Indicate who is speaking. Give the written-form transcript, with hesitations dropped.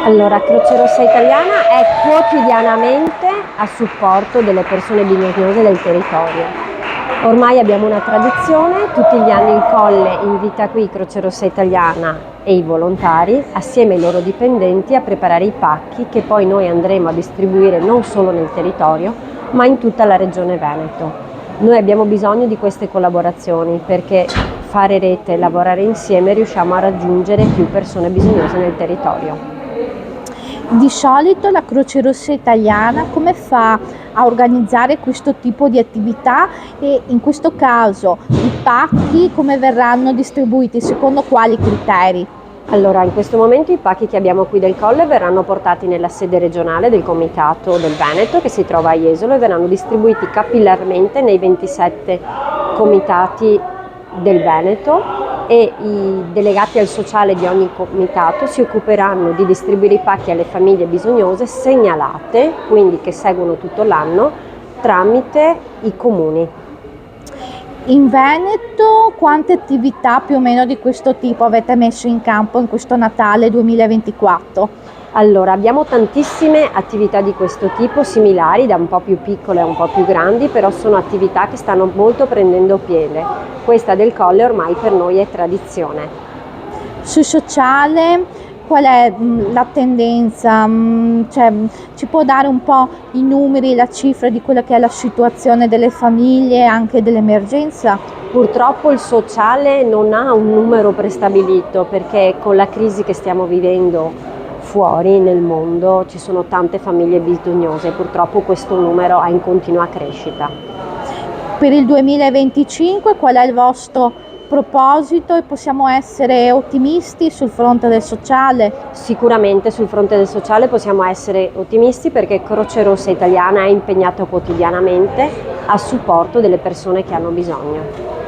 Speaker 1: Allora, Croce Rossa Italiana è quotidianamente a supporto delle persone bisognose del territorio. Ormai abbiamo una tradizione, tutti gli anni il Colle invita qui Croce Rossa Italiana e i volontari, assieme ai loro dipendenti, a preparare i pacchi che poi noi andremo a distribuire non solo nel territorio, ma in tutta la regione Veneto. Noi abbiamo bisogno di queste collaborazioni perché fare rete e lavorare insieme riusciamo a raggiungere più persone bisognose nel territorio.
Speaker 2: Di solito la Croce Rossa Italiana come fa a organizzare questo tipo di attività e in questo caso i pacchi come verranno distribuiti, secondo quali criteri?
Speaker 1: Allora, in questo momento i pacchi che abbiamo qui del Colle verranno portati nella sede regionale del Comitato del Veneto che si trova a Jesolo e verranno distribuiti capillarmente nei 27 comitati del Veneto e i delegati al sociale di ogni comitato si occuperanno di distribuire i pacchi alle famiglie bisognose segnalate, quindi che seguono tutto l'anno, tramite i comuni.
Speaker 2: In Veneto quante attività più o meno di questo tipo avete messo in campo in questo Natale 2024?
Speaker 1: Allora, abbiamo tantissime attività di questo tipo, similari, da un po' più piccole a un po' più grandi, però sono attività che stanno molto prendendo piede. Questa del Colle ormai per noi è tradizione.
Speaker 2: Sul sociale qual è la tendenza? Ci può dare un po' i numeri, la cifra di quella che è la situazione delle famiglie, anche dell'emergenza?
Speaker 1: Purtroppo il sociale non ha un numero prestabilito perché con la crisi che stiamo vivendo fuori nel mondo ci sono tante famiglie bisognose e purtroppo questo numero è in continua crescita.
Speaker 2: Per il 2025 qual è il vostro proposito e possiamo essere ottimisti sul fronte del sociale?
Speaker 1: Sicuramente sul fronte del sociale possiamo essere ottimisti perché Croce Rossa Italiana è impegnata quotidianamente a supporto delle persone che hanno bisogno.